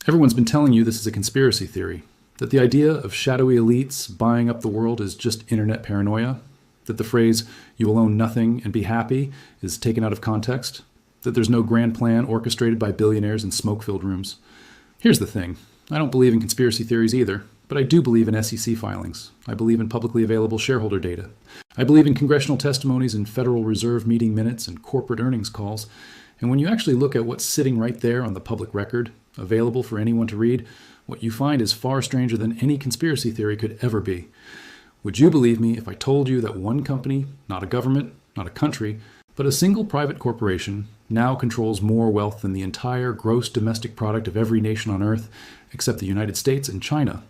Everyone's been telling you this is a conspiracy theory, that the idea of shadowy elites buying up the world is just internet paranoia, that the phrase, "you will own nothing and be happy," is taken out of context, that there's no grand plan orchestrated by billionaires in smoke-filled rooms. Here's the thing. I don't believe in conspiracy theories either, but I do believe in SEC filings. I believe in publicly available shareholder data. I believe in congressional testimonies and Federal Reserve meeting minutes and corporate earnings calls. And when you actually look at what's sitting right there on the public record, available for anyone to read, what you find is far stranger than any conspiracy theory could ever be. Would you believe me if I told you that one company, not a government, not a country, but a single private corporation, now controls more wealth than the entire gross domestic product of every nation on earth, except the United States and China?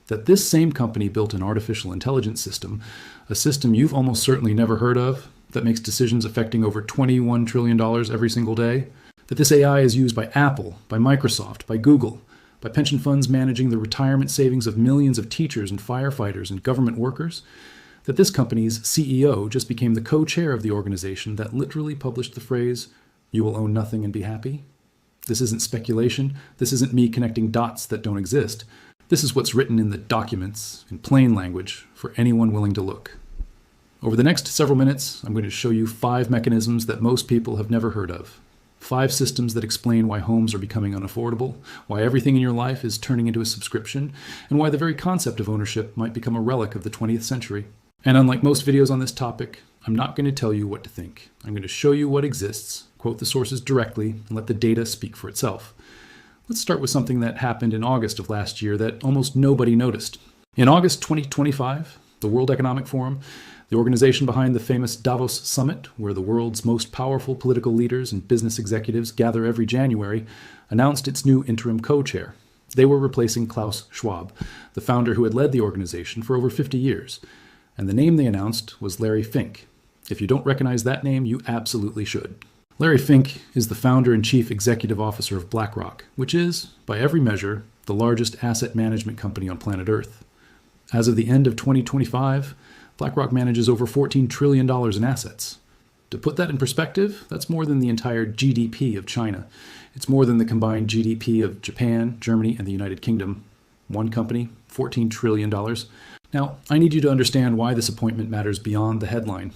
That this same company built an artificial intelligence system, a system you've almost certainly never heard of, that makes decisions affecting over $21 trillion every single day? That this AI is used by Apple, by Microsoft, by Google, by pension funds managing the retirement savings of millions of teachers and firefighters and government workers? That this company's CEO just became the co-chair of the organization that literally published the phrase, "You will own nothing and be happy"? This isn't speculation. This isn't me connecting dots that don't exist. This is what's written in the documents, in plain language, for anyone willing to look. Over the next several minutes, I'm going to show you 5 mechanisms that most people have never heard of. 5 systems that explain why homes are becoming unaffordable, why everything in your life is turning into a subscription, and why the very concept of ownership might become a relic of the 20th century. And unlike most videos on this topic, I'm not going to tell you what to think. I'm going to show you what exists, quote the sources directly, and let the data speak for itself. Let's start with something that happened in August of last year that almost nobody noticed. In August 2025, the World Economic Forum, the organization behind the famous Davos Summit, where the world's most powerful political leaders and business executives gather every January, announced its new interim co-chair. They were replacing Klaus Schwab, the founder who had led the organization for over 50 years. And the name they announced was Larry Fink. If you don't recognize that name, you absolutely should. Larry Fink is the founder and chief executive officer of BlackRock, which is, by every measure, the largest asset management company on planet Earth. As of the end of 2025, BlackRock manages over $14 trillion in assets. To put that in perspective, that's more than the entire GDP of China. It's more than the combined GDP of Japan, Germany, and the United Kingdom. One company, $14 trillion. Now, I need you to understand why this appointment matters beyond the headline.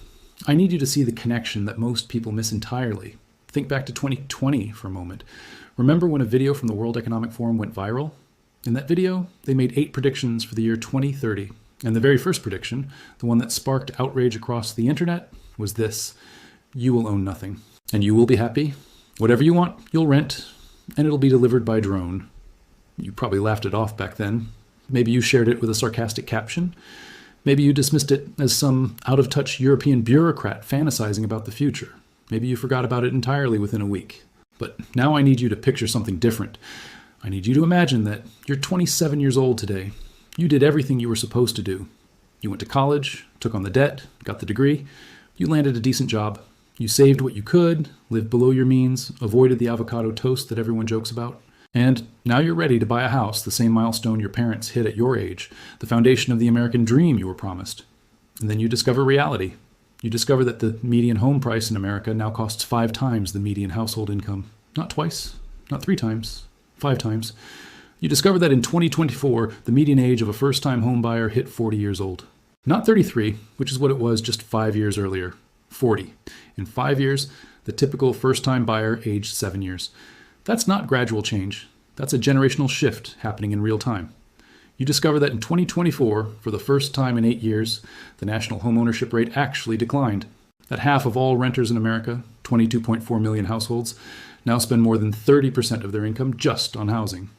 I need you to see the connection that most people miss entirely. Think back to 2020 for a moment. Remember when a video from the World Economic Forum went viral? In that video, they made 8 predictions for the year 2030. And the very first prediction, the one that sparked outrage across the internet, was this: you will own nothing. And you will be happy. Whatever you want, you'll rent, and it'll be delivered by drone. You probably laughed it off back then. Maybe you shared it with a sarcastic caption. Maybe you dismissed it as some out-of-touch European bureaucrat fantasizing about the future. Maybe you forgot about it entirely within a week. But now I need you to picture something different. I need you to imagine that you're 27 years old today. You did everything you were supposed to do. You went to college, took on the debt, got the degree. You landed a decent job. You saved what you could, lived below your means, avoided the avocado toast that everyone jokes about. And now you're ready to buy a house, the same milestone your parents hit at your age, the foundation of the American dream you were promised. And then you discover reality. You discover that the median home price in America now costs 5 times the median household income. Not twice, not 3 times, 5 times. You discover that in 2024, the median age of a first-time home buyer hit 40 years old. Not 33, which is what it was just 5 years earlier. 40. In 5 years, the typical first-time buyer aged 7 years. That's not gradual change. That's a generational shift happening in real time. You discover that in 2024, for the first time in 8 years, the national homeownership rate actually declined. That half of all renters in America, 22.4 million households, now spend more than 30% of their income just on housing.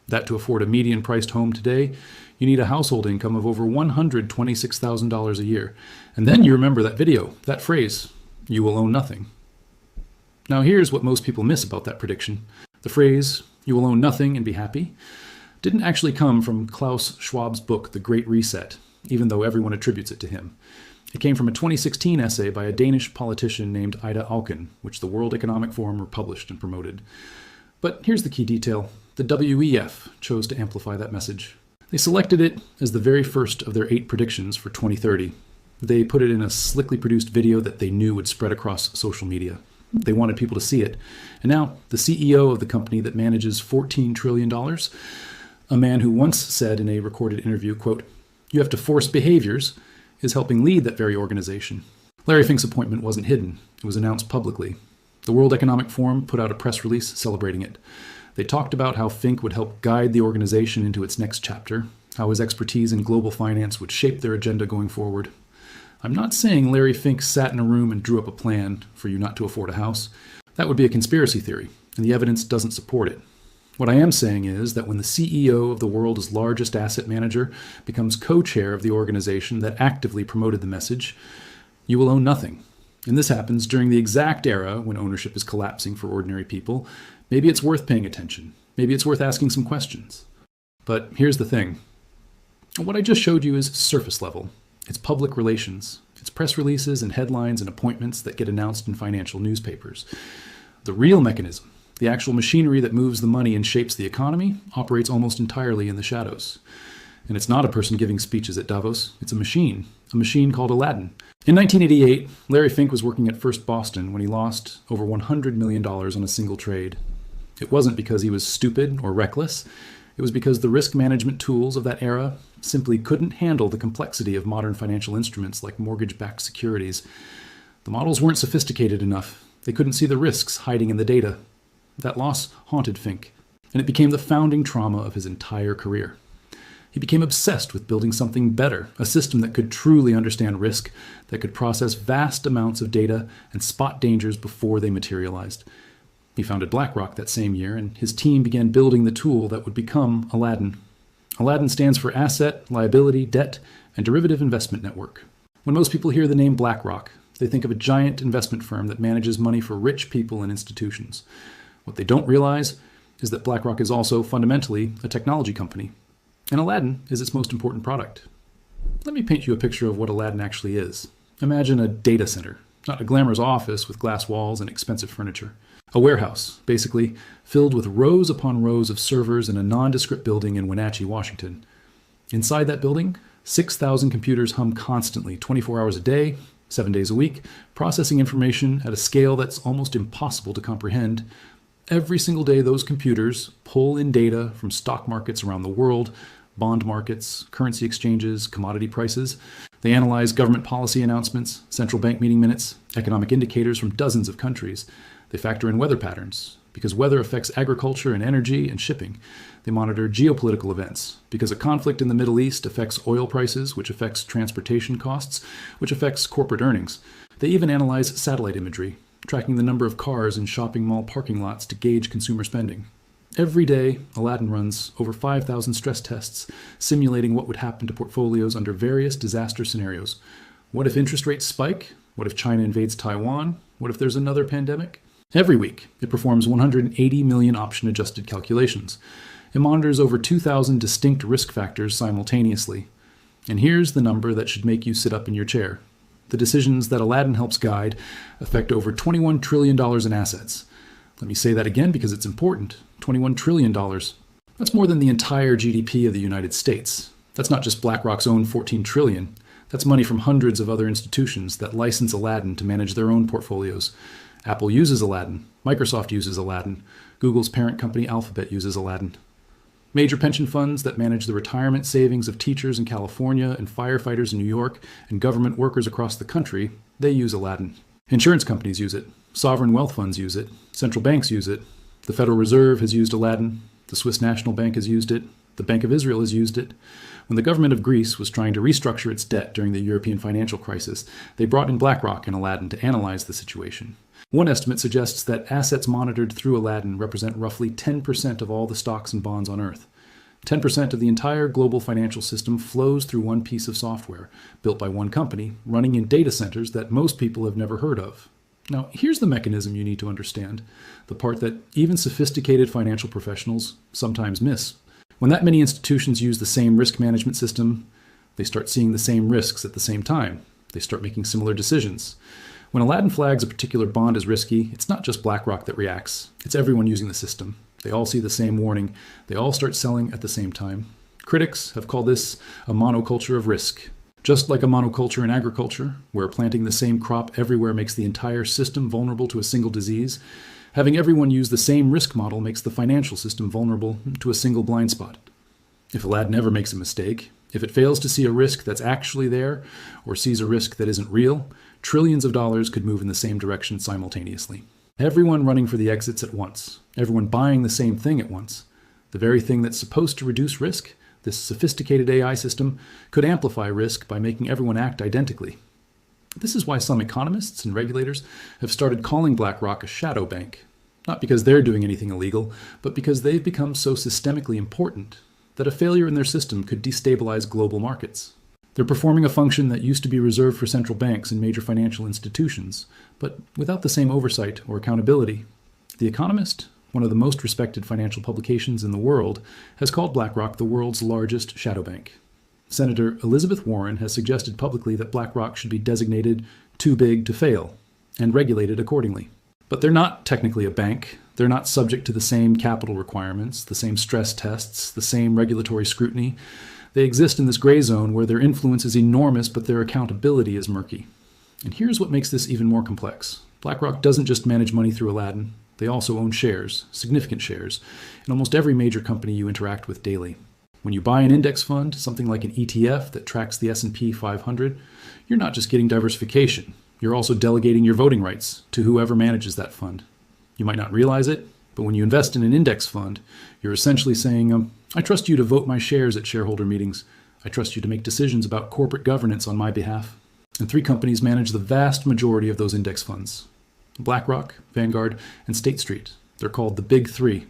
That to afford a median-priced home today, you need a household income of over $126,000 a year. And then you remember that video, that phrase, "you will own nothing." Now here's what most people miss about that prediction. The phrase, "you will own nothing and be happy," didn't actually come from Klaus Schwab's book, The Great Reset, even though everyone attributes it to him. It came from a 2016 essay by a Danish politician named Ida Auken, which the World Economic Forum republished and promoted. But here's the key detail. The WEF chose to amplify that message. They selected it as the very first of their 8 predictions for 2030. They put it in a slickly produced video that they knew would spread across social media. They wanted people to see it. And now the CEO of the company that manages $14 trillion, a man who once said in a recorded interview, quote, "You have to force behaviors," is helping lead that very organization. Larry Fink's appointment wasn't hidden. It was announced publicly. The World Economic Forum put out a press release celebrating it. They talked about how Fink would help guide the organization into its next chapter, how his expertise in global finance would shape their agenda going forward. I'm not saying Larry Fink sat in a room and drew up a plan for you not to afford a house. That would be a conspiracy theory, and the evidence doesn't support it. What I am saying is that when the CEO of the world's largest asset manager becomes co-chair of the organization that actively promoted the message, you will own nothing. And this happens during the exact era when ownership is collapsing for ordinary people. Maybe it's worth paying attention. Maybe it's worth asking some questions. But here's the thing. What I just showed you is surface level. It's public relations. It's press releases and headlines and appointments that get announced in financial newspapers. The real mechanism, the actual machinery that moves the money and shapes the economy, operates almost entirely in the shadows. And it's not a person giving speeches at Davos. It's a machine called Aladdin. In 1988, Larry Fink was working at First Boston when he lost over $100 million on a single trade. It wasn't because he was stupid or reckless. It was because the risk management tools of that era simply couldn't handle the complexity of modern financial instruments like mortgage-backed securities. The models weren't sophisticated enough. They couldn't see the risks hiding in the data. That loss haunted Fink, and it became the founding trauma of his entire career. He became obsessed with building something better, a system that could truly understand risk, that could process vast amounts of data and spot dangers before they materialized. He founded BlackRock that same year, and his team began building the tool that would become Aladdin. Aladdin stands for Asset, Liability, Debt, and Derivative Investment Network. When most people hear the name BlackRock, they think of a giant investment firm that manages money for rich people and institutions. What they don't realize is that BlackRock is also fundamentally a technology company, and Aladdin is its most important product. Let me paint you a picture of what Aladdin actually is. Imagine a data center, not a glamorous office with glass walls and expensive furniture. A warehouse, basically, filled with rows upon rows of servers in a nondescript building in Wenatchee, Washington. Inside that building, 6,000 computers hum constantly, 24 hours a day, 7 days a week, processing information at a scale that's almost impossible to comprehend. Every single day, those computers pull in data from stock markets around the world, bond markets, currency exchanges, commodity prices. They analyze government policy announcements, central bank meeting minutes, economic indicators from dozens of countries. They factor in weather patterns, because weather affects agriculture and energy and shipping. They monitor geopolitical events, because a conflict in the Middle East affects oil prices, which affects transportation costs, which affects corporate earnings. They even analyze satellite imagery, tracking the number of cars in shopping mall parking lots to gauge consumer spending. Every day, Aladdin runs over 5,000 stress tests, simulating what would happen to portfolios under various disaster scenarios. What if interest rates spike? What if China invades Taiwan? What if there's another pandemic? Every week, it performs 180 million option-adjusted calculations. It monitors over 2,000 distinct risk factors simultaneously. And here's the number that should make you sit up in your chair. The decisions that Aladdin helps guide affect over $21 trillion in assets. Let me say that again because it's important. $21 trillion. That's more than the entire GDP of the United States. That's not just BlackRock's own $14 trillion. That's money from hundreds of other institutions that license Aladdin to manage their own portfolios. Apple uses Aladdin. Microsoft uses Aladdin. Google's parent company Alphabet uses Aladdin. Major pension funds that manage the retirement savings of teachers in California and firefighters in New York and government workers across the country, they use Aladdin. Insurance companies use it. Sovereign wealth funds use it. Central banks use it. The Federal Reserve has used Aladdin. The Swiss National Bank has used it. The Bank of Israel has used it. When the government of Greece was trying to restructure its debt during the European financial crisis, they brought in BlackRock and Aladdin to analyze the situation. One estimate suggests that assets monitored through Aladdin represent roughly 10% of all the stocks and bonds on Earth. 10% of the entire global financial system flows through one piece of software, built by one company, running in data centers that most people have never heard of. Now, here's the mechanism you need to understand, the part that even sophisticated financial professionals sometimes miss. When that many institutions use the same risk management system, they start seeing the same risks at the same time. They start making similar decisions. When Aladdin flags a particular bond as risky, it's not just BlackRock that reacts. It's everyone using the system. They all see the same warning. They all start selling at the same time. Critics have called this a monoculture of risk. Just like a monoculture in agriculture, where planting the same crop everywhere makes the entire system vulnerable to a single disease, having everyone use the same risk model makes the financial system vulnerable to a single blind spot. If Aladdin ever makes a mistake, if it fails to see a risk that's actually there, or sees a risk that isn't real, trillions of dollars could move in the same direction simultaneously. Everyone running for the exits at once, everyone buying the same thing at once, the very thing that's supposed to reduce risk, this sophisticated AI system, could amplify risk by making everyone act identically. This is why some economists and regulators have started calling BlackRock a shadow bank, not because they're doing anything illegal, but because they've become so systemically important that a failure in their system could destabilize global markets. They're performing a function that used to be reserved for central banks and major financial institutions, but without the same oversight or accountability. The Economist, one of the most respected financial publications in the world, has called BlackRock the world's largest shadow bank. Senator Elizabeth Warren has suggested publicly that BlackRock should be designated too big to fail and regulated accordingly. But they're not technically a bank. They're not subject to the same capital requirements, the same stress tests, the same regulatory scrutiny. They exist in this gray zone where their influence is enormous, but their accountability is murky. And here's what makes this even more complex. BlackRock doesn't just manage money through Aladdin. They also own shares, significant shares, in almost every major company you interact with daily. When you buy an index fund, something like an ETF that tracks the S&P 500, you're not just getting diversification. You're also delegating your voting rights to whoever manages that fund. You might not realize it, but when you invest in an index fund, you're essentially saying, I trust you to vote my shares at shareholder meetings. I trust you to make decisions about corporate governance on my behalf. And 3 companies manage the vast majority of those index funds: BlackRock, Vanguard, and State Street. They're called the Big Three.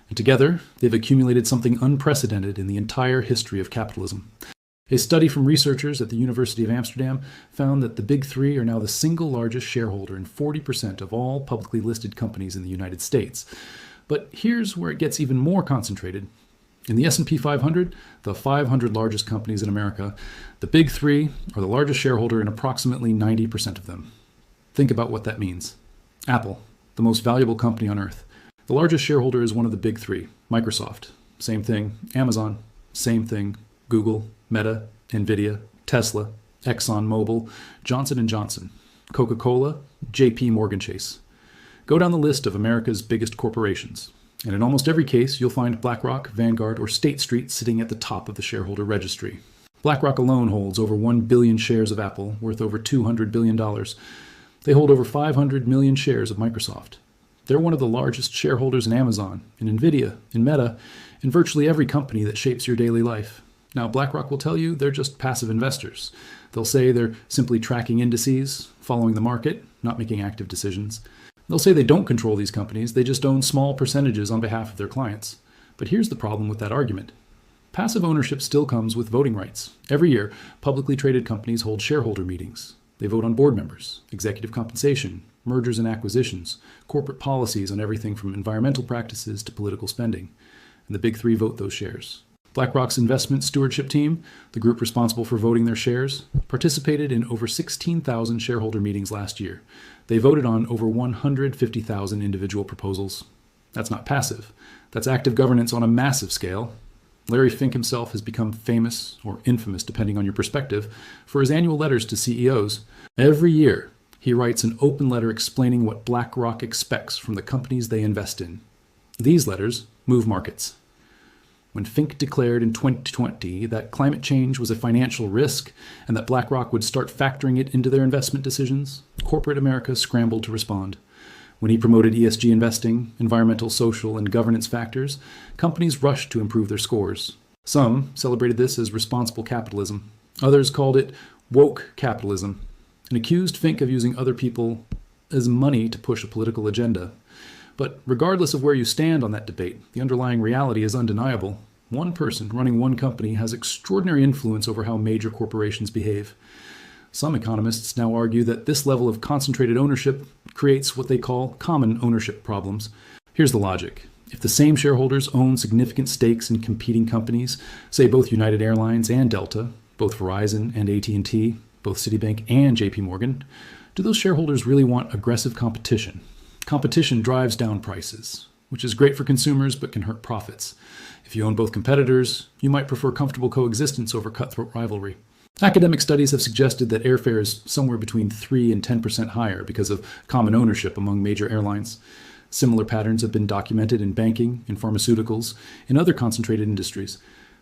And together, they've accumulated something unprecedented in the entire history of capitalism. A study from researchers at the University of Amsterdam found that the Big Three are now the single largest shareholder in 40% of all publicly listed companies in the United States. But here's where it gets even more concentrated. In the S&P 500, the 500 largest companies in America, the Big Three are the largest shareholder in approximately 90% of them. Think about what that means. Apple, the most valuable company on earth. The largest shareholder is one of the Big Three. Microsoft, same thing. Amazon, same thing. Google, Meta, Nvidia, Tesla, ExxonMobil, Johnson & Johnson, Coca-Cola, JP Morgan Chase. Go down the list of America's biggest corporations, and in almost every case you'll find BlackRock, Vanguard, or State Street sitting at the top of the shareholder registry. BlackRock alone holds over 1 billion shares of Apple, worth over $200 billion. They hold over 500 million shares of Microsoft. They're one of the largest shareholders in Amazon, in Nvidia, in Meta, in virtually every company that shapes your daily life. Now, BlackRock will tell you they're just passive investors. They'll say they're simply tracking indices, following the market, not making active decisions. They'll say they don't control these companies, they just own small percentages on behalf of their clients. But here's the problem with that argument. Passive ownership still comes with voting rights. Every year, publicly traded companies hold shareholder meetings. They vote on board members, executive compensation, mergers and acquisitions, corporate policies on everything from environmental practices to political spending. And the Big Three vote those shares. BlackRock's investment stewardship team, the group responsible for voting their shares, participated in over 16,000 shareholder meetings last year. They voted on over 150,000 individual proposals. That's not passive. That's active governance on a massive scale. Larry Fink himself has become famous, or infamous depending on your perspective, for his annual letters to CEOs. Every year, he writes an open letter explaining what BlackRock expects from the companies they invest in. These letters move markets. When Fink declared in 2020 that climate change was a financial risk and that BlackRock would start factoring it into their investment decisions, corporate America scrambled to respond. When he promoted ESG investing, environmental, social, and governance factors, companies rushed to improve their scores. Some celebrated this as responsible capitalism. Others called it woke capitalism and accused Fink of using other people as money to push a political agenda. But regardless of where you stand on that debate, the underlying reality is undeniable. One person running one company has extraordinary influence over how major corporations behave. Some economists now argue that this level of concentrated ownership creates what they call common ownership problems. Here's the logic. If the same shareholders own significant stakes in competing companies, say both United Airlines and Delta, both Verizon and AT&T, both Citibank and JP Morgan, do those shareholders really want aggressive competition? Competition drives down prices, which is great for consumers but can hurt profits. If you own both competitors, you might prefer comfortable coexistence over cutthroat rivalry. Academic studies have suggested that airfare is somewhere between 3 and 10% higher because of common ownership among major airlines. Similar patterns have been documented in banking, in pharmaceuticals, in other concentrated industries.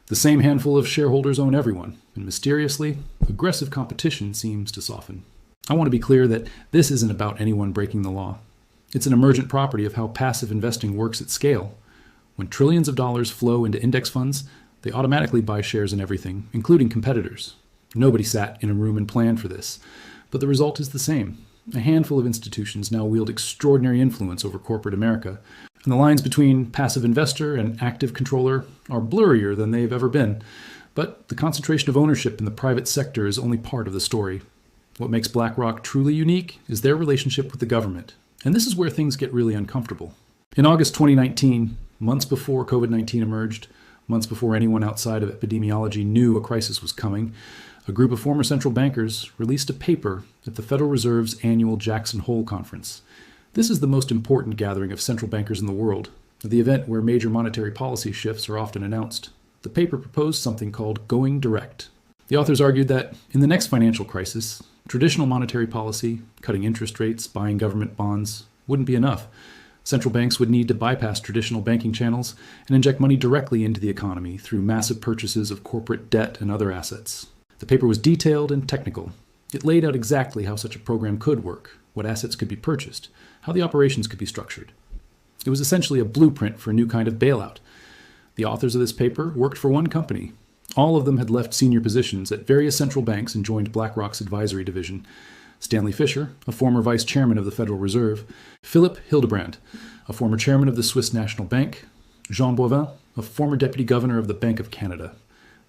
The same handful of shareholders own everyone, and mysteriously, aggressive competition seems to soften. I want to be clear that this isn't about anyone breaking the law. It's an emergent property of how passive investing works at scale. When trillions of dollars flow into index funds, they automatically buy shares in everything, including competitors. Nobody sat in a room and planned for this, but the result is the same. A handful of institutions now wield extraordinary influence over corporate America, and the lines between passive investor and active controller are blurrier than they've ever been. But the concentration of ownership in the private sector is only part of the story. What makes BlackRock truly unique is their relationship with the government, and this is where things get really uncomfortable. In August 2019, months before COVID-19 emerged, months before anyone outside of epidemiology knew a crisis was coming, a group of former central bankers released a paper at the Federal Reserve's annual Jackson Hole Conference. This is the most important gathering of central bankers in the world, the event where major monetary policy shifts are often announced. The paper proposed something called going direct. The authors argued that in the next financial crisis, traditional monetary policy, cutting interest rates, buying government bonds, wouldn't be enough. Central banks would need to bypass traditional banking channels and inject money directly into the economy through massive purchases of corporate debt and other assets. The paper was detailed and technical. It laid out exactly how such a program could work, what assets could be purchased, how the operations could be structured. It was essentially a blueprint for a new kind of bailout. The authors of this paper worked for one company. All of them had left senior positions at various central banks and joined BlackRock's advisory division. Stanley Fischer, a former vice chairman of the Federal Reserve, Philip Hildebrand, a former chairman of the Swiss National Bank, Jean Boivin, a former deputy governor of the Bank of Canada.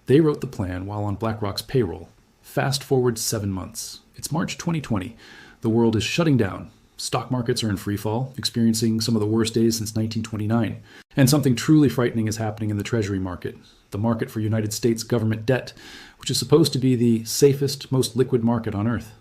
They wrote the plan while on BlackRock's payroll. Fast forward 7 months. It's March 2020. The world is shutting down. Stock markets are in free fall, experiencing some of the worst days since 1929. And something truly frightening is happening in the Treasury market, the market for United States government debt, which is supposed to be the safest, most liquid market on earth.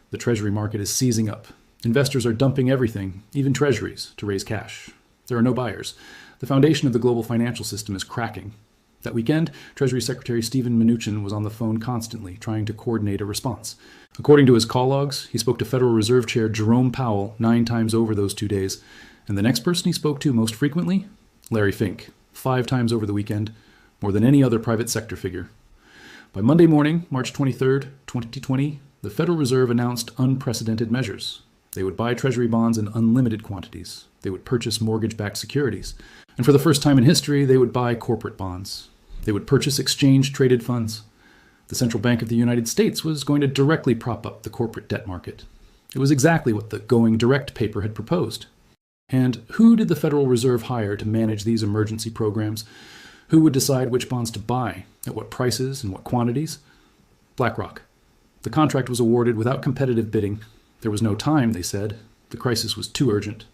The Treasury market is seizing up. Investors are dumping everything, even treasuries, to raise cash. There are no buyers. The foundation of the global financial system is cracking. That weekend, Treasury Secretary Steven Mnuchin was on the phone constantly, trying to coordinate a response. According to his call logs, he spoke to Federal Reserve Chair Jerome Powell 9 times over those 2 days. And the next person he spoke to most frequently? Larry Fink, 5 times over the weekend, more than any other private sector figure. By Monday morning, March 23rd, 2020, the Federal Reserve announced unprecedented measures. They would buy Treasury bonds in unlimited quantities. They would purchase mortgage-backed securities. And for the first time in history, they would buy corporate bonds. They would purchase exchange-traded funds. The Central Bank of the United States was going to directly prop up the corporate debt market. It was exactly what the Going Direct paper had proposed. And who did the Federal Reserve hire to manage these emergency programs? Who would decide which bonds to buy, at what prices and what quantities? BlackRock. The contract was awarded without competitive bidding. There was no time, they said. The crisis was too urgent.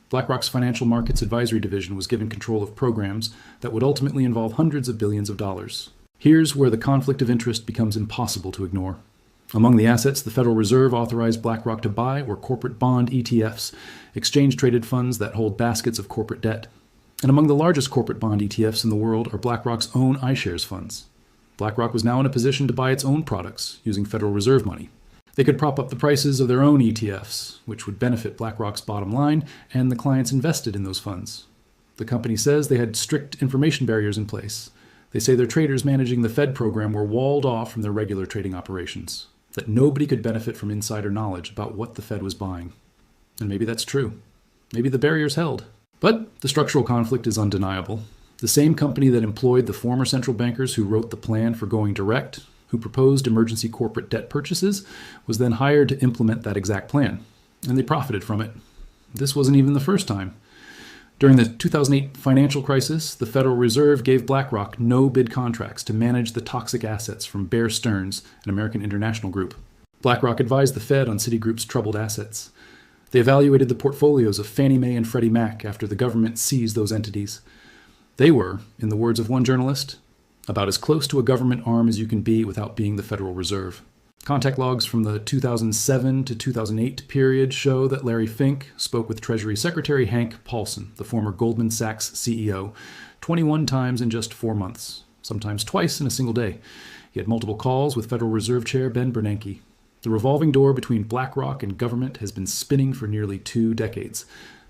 BlackRock's Financial Markets Advisory Division was given control of programs that would ultimately involve hundreds of billions of dollars. Here's where the conflict of interest becomes impossible to ignore. Among the assets the Federal Reserve authorized BlackRock to buy were corporate bond ETFs, exchange-traded funds that hold baskets of corporate debt. And among the largest corporate bond ETFs in the world are BlackRock's own iShares funds. BlackRock was now in a position to buy its own products using Federal Reserve money. They could prop up the prices of their own ETFs, which would benefit BlackRock's bottom line and the clients invested in those funds. The company says they had strict information barriers in place. They say their traders managing the Fed program were walled off from their regular trading operations, that nobody could benefit from insider knowledge about what the Fed was buying. And maybe that's true. Maybe the barriers held. But the structural conflict is undeniable. The same company that employed the former central bankers who wrote the plan for going direct, who proposed emergency corporate debt purchases, was then hired to implement that exact plan. And they profited from it. This wasn't even the first time. During the 2008 financial crisis, the Federal Reserve gave BlackRock no-bid contracts to manage the toxic assets from Bear Stearns, an American international group. BlackRock advised the Fed on Citigroup's troubled assets. They evaluated the portfolios of Fannie Mae and Freddie Mac after the government seized those entities. They were, in the words of one journalist, about as close to a government arm as you can be without being the Federal Reserve. Contact logs from the 2007 to 2008 period show that Larry Fink spoke with Treasury Secretary Hank Paulson, the former Goldman Sachs CEO, 21 times in just 4 months, sometimes twice in a single day. He had multiple calls with Federal Reserve Chair Ben Bernanke. The revolving door between BlackRock and government has been spinning for nearly 2 decades.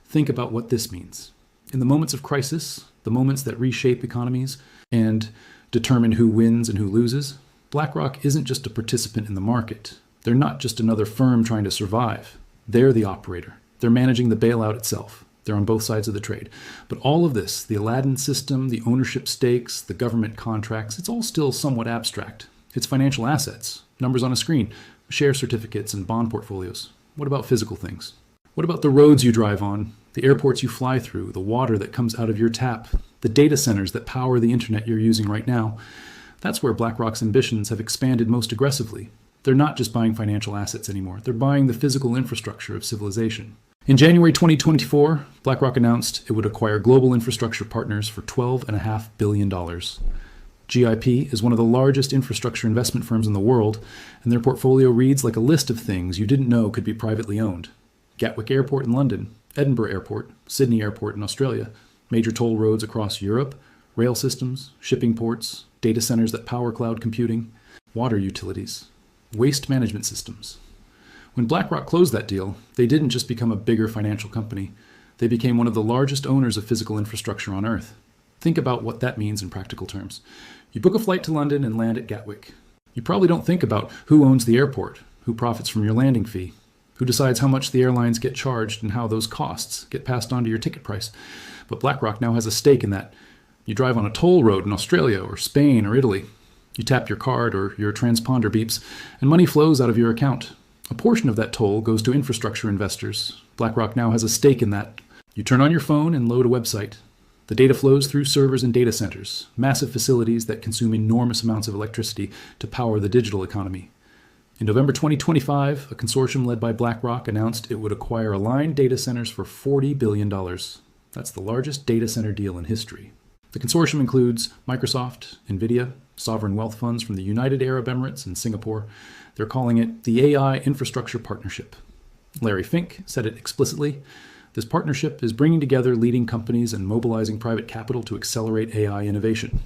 Think about what this means. In the moments of crisis, the moments that reshape economies and determine who wins and who loses, BlackRock isn't just a participant in the market. They're not just another firm trying to survive. They're the operator. They're managing the bailout itself. They're on both sides of the trade. But all of this, the Aladdin system, the ownership stakes, the government contracts, it's all still somewhat abstract. It's financial assets, numbers on a screen, share certificates and bond portfolios. What about physical things? What about the roads you drive on, the airports you fly through, the water that comes out of your tap, the data centers that power the internet you're using right now? That's where BlackRock's ambitions have expanded most aggressively. They're not just buying financial assets anymore. They're buying the physical infrastructure of civilization. In January 2024, BlackRock announced it would acquire Global Infrastructure Partners for $12.5 billion. GIP is one of the largest infrastructure investment firms in the world, and their portfolio reads like a list of things you didn't know could be privately owned. Gatwick Airport in London, Edinburgh Airport, Sydney Airport in Australia, major toll roads across Europe, rail systems, shipping ports, data centers that power cloud computing, water utilities, waste management systems. When BlackRock closed that deal, they didn't just become a bigger financial company. They became one of the largest owners of physical infrastructure on Earth. Think about what that means in practical terms. You book a flight to London and land at Gatwick. You probably don't think about who owns the airport, who profits from your landing fee, who decides how much the airlines get charged and how those costs get passed on to your ticket price. But BlackRock now has a stake in that. You drive on a toll road in Australia or Spain or Italy. You tap your card or your transponder beeps, and money flows out of your account. A portion of that toll goes to infrastructure investors. BlackRock now has a stake in that. You turn on your phone and load a website. The data flows through servers and data centers, massive facilities that consume enormous amounts of electricity to power the digital economy. In November 2025, a consortium led by BlackRock announced it would acquire Aligned Data Centers for $40 billion. That's the largest data center deal in history. The consortium includes Microsoft, NVIDIA, sovereign wealth funds from the United Arab Emirates and Singapore. They're calling it the AI Infrastructure Partnership. Larry Fink said it explicitly. This partnership is bringing together leading companies and mobilizing private capital to accelerate AI innovation.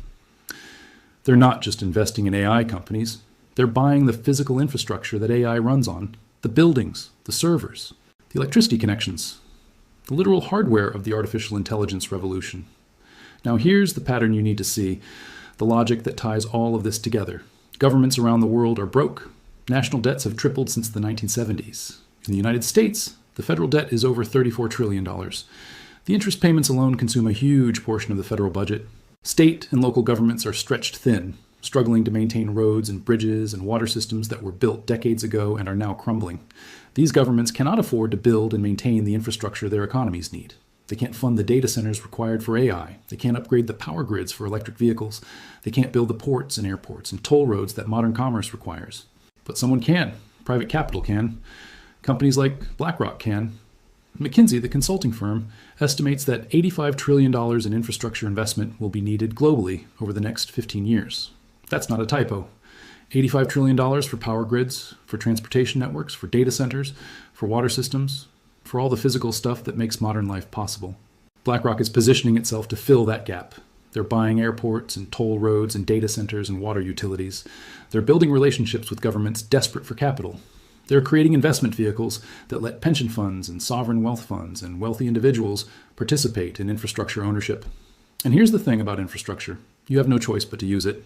They're not just investing in AI companies. They're buying the physical infrastructure that AI runs on, the buildings, the servers, the electricity connections, the literal hardware of the artificial intelligence revolution. Now here's the pattern you need to see, the logic that ties all of this together. Governments around the world are broke. National debts have tripled since the 1970s. In the United States, the federal debt is over $34 trillion. The interest payments alone consume a huge portion of the federal budget. State and local governments are stretched thin, struggling to maintain roads and bridges and water systems that were built decades ago and are now crumbling. These governments cannot afford to build and maintain the infrastructure their economies need. They can't fund the data centers required for AI. They can't upgrade the power grids for electric vehicles. They can't build the ports and airports and toll roads that modern commerce requires. But someone can. Private capital can. Companies like BlackRock can. McKinsey, the consulting firm, estimates that $85 trillion in infrastructure investment will be needed globally over the next 15 years. That's not a typo. $85 trillion for power grids, for transportation networks, for data centers, for water systems, for all the physical stuff that makes modern life possible. BlackRock is positioning itself to fill that gap. They're buying airports and toll roads and data centers and water utilities. They're building relationships with governments desperate for capital. They're creating investment vehicles that let pension funds and sovereign wealth funds and wealthy individuals participate in infrastructure ownership. And here's the thing about infrastructure. You have no choice but to use it.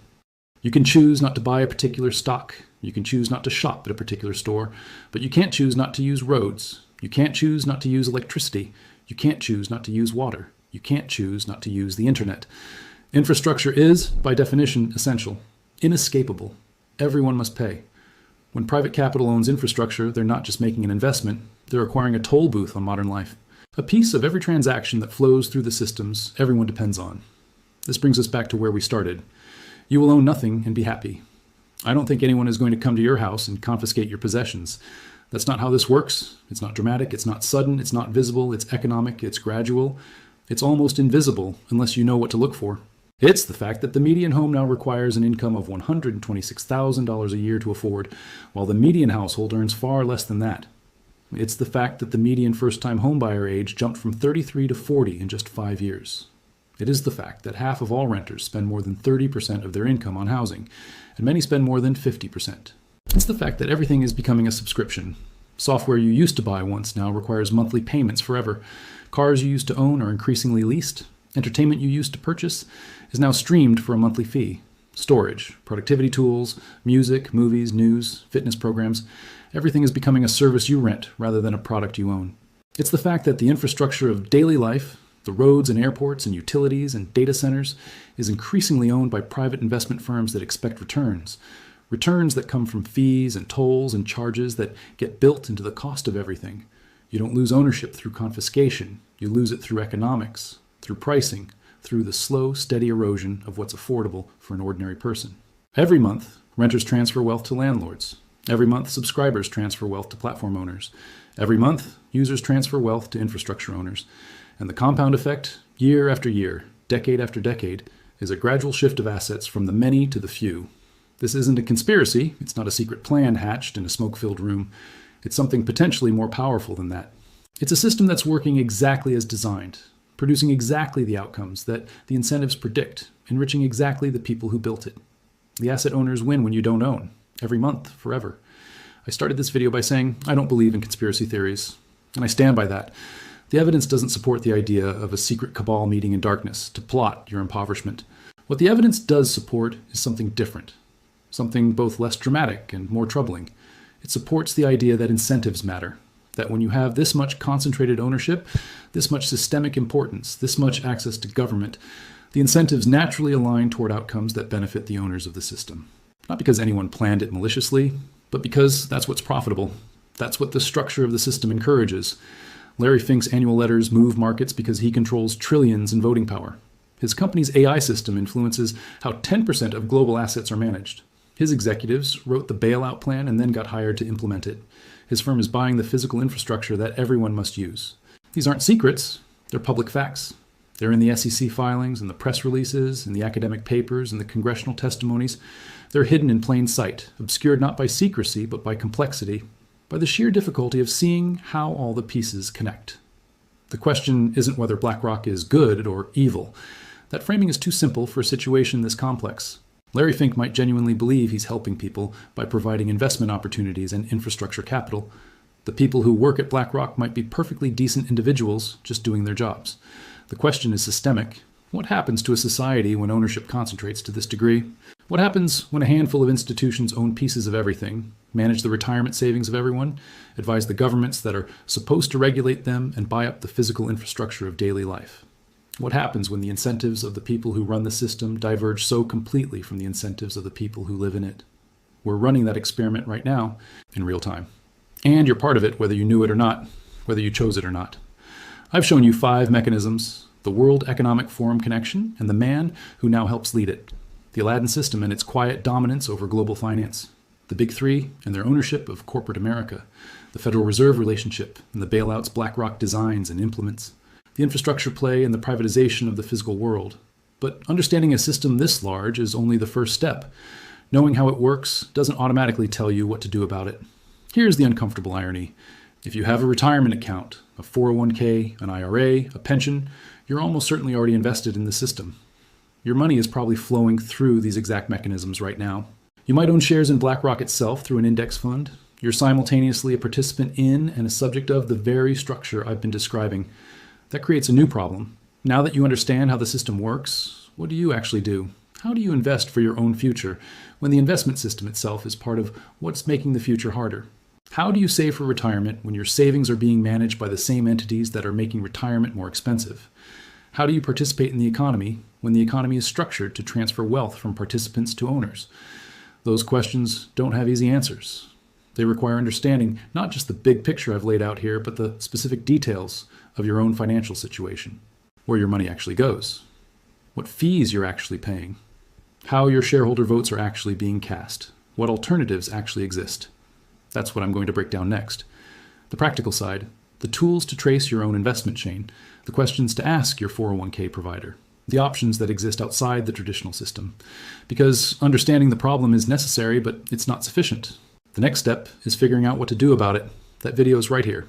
You can choose not to buy a particular stock. You can choose not to shop at a particular store. But you can't choose not to use roads. You can't choose not to use electricity. You can't choose not to use water. You can't choose not to use the internet. Infrastructure is, by definition, essential, inescapable. Everyone must pay. When private capital owns infrastructure, they're not just making an investment, they're acquiring a toll booth on modern life. A piece of every transaction that flows through the systems everyone depends on. This brings us back to where we started. You will own nothing and be happy. I don't think anyone is going to come to your house and confiscate your possessions. That's not how this works. It's not dramatic, it's not sudden, it's not visible, it's economic, it's gradual. It's almost invisible unless you know what to look for. It's the fact that the median home now requires an income of $126,000 a year to afford, while the median household earns far less than that. It's the fact that the median first-time homebuyer age jumped from 33 to 40 in just 5 years. It is the fact that half of all renters spend more than 30% of their income on housing, and many spend more than 50%. It's the fact that everything is becoming a subscription. Software you used to buy once now requires monthly payments forever. Cars you used to own are increasingly leased. Entertainment you used to purchase is now streamed for a monthly fee. Storage, productivity tools, music, movies, news, fitness programs, everything is becoming a service you rent rather than a product you own. It's the fact that the infrastructure of daily life, the roads and airports and utilities and data centers, is increasingly owned by private investment firms that expect returns. Returns that come from fees and tolls and charges that get built into the cost of everything. You don't lose ownership through confiscation. You lose it through economics, through pricing, through the slow, steady erosion of what's affordable for an ordinary person. Every month, renters transfer wealth to landlords. Every month, subscribers transfer wealth to platform owners. Every month, users transfer wealth to infrastructure owners. And the compound effect, year after year, decade after decade, is a gradual shift of assets from the many to the few. This isn't a conspiracy. It's not a secret plan hatched in a smoke-filled room. It's something potentially more powerful than that. It's a system that's working exactly as designed, producing exactly the outcomes that the incentives predict, enriching exactly the people who built it. The asset owners win when you don't own, every month, forever. I started this video by saying I don't believe in conspiracy theories, and I stand by that. The evidence doesn't support the idea of a secret cabal meeting in darkness to plot your impoverishment. What the evidence does support is something different, something both less dramatic and more troubling. It supports the idea that incentives matter, that when you have this much concentrated ownership, this much systemic importance, this much access to government, the incentives naturally align toward outcomes that benefit the owners of the system. Not because anyone planned it maliciously, but because that's what's profitable. That's what the structure of the system encourages. Larry Fink's annual letters move markets because he controls trillions in voting power. His company's AI system influences how 10% of global assets are managed. His executives wrote the bailout plan and then got hired to implement it. His firm is buying the physical infrastructure that everyone must use. These aren't secrets, they're public facts. They're in the SEC filings and the press releases and the academic papers and the congressional testimonies. They're hidden in plain sight, obscured not by secrecy but by complexity, by the sheer difficulty of seeing how all the pieces connect. The question isn't whether BlackRock is good or evil. That framing is too simple for a situation this complex. Larry Fink might genuinely believe he's helping people by providing investment opportunities and infrastructure capital. The people who work at BlackRock might be perfectly decent individuals just doing their jobs. The question is systemic. What happens to a society when ownership concentrates to this degree? What happens when a handful of institutions own pieces of everything, manage the retirement savings of everyone, advise the governments that are supposed to regulate them, and buy up the physical infrastructure of daily life? What happens when the incentives of the people who run the system diverge so completely from the incentives of the people who live in it? We're running that experiment right now in real time. And you're part of it whether you knew it or not, whether you chose it or not. I've shown you 5 mechanisms: the World Economic Forum connection and the man who now helps lead it, the Aladdin system and its quiet dominance over global finance, the Big Three and their ownership of corporate America, the Federal Reserve relationship and the bailouts BlackRock designs and implements, the infrastructure play and the privatization of the physical world. But understanding a system this large is only the first step. Knowing how it works doesn't automatically tell you what to do about it. Here's the uncomfortable irony. If you have a retirement account, a 401k, an IRA, a pension, you're almost certainly already invested in the system. Your money is probably flowing through these exact mechanisms right now. You might own shares in BlackRock itself through an index fund. You're simultaneously a participant in and a subject of the very structure I've been describing. That creates a new problem. Now that you understand how the system works, what do you actually do? How do you invest for your own future when the investment system itself is part of what's making the future harder? How do you save for retirement when your savings are being managed by the same entities that are making retirement more expensive? How do you participate in the economy when the economy is structured to transfer wealth from participants to owners? Those questions don't have easy answers. They require understanding not just the big picture I've laid out here, but the specific details of your own financial situation, where your money actually goes, what fees you're actually paying, how your shareholder votes are actually being cast, what alternatives actually exist. That's what I'm going to break down next. The practical side, the tools to trace your own investment chain, the questions to ask your 401k provider, the options that exist outside the traditional system. Because understanding the problem is necessary, but it's not sufficient. The next step is figuring out what to do about it. That video is right here.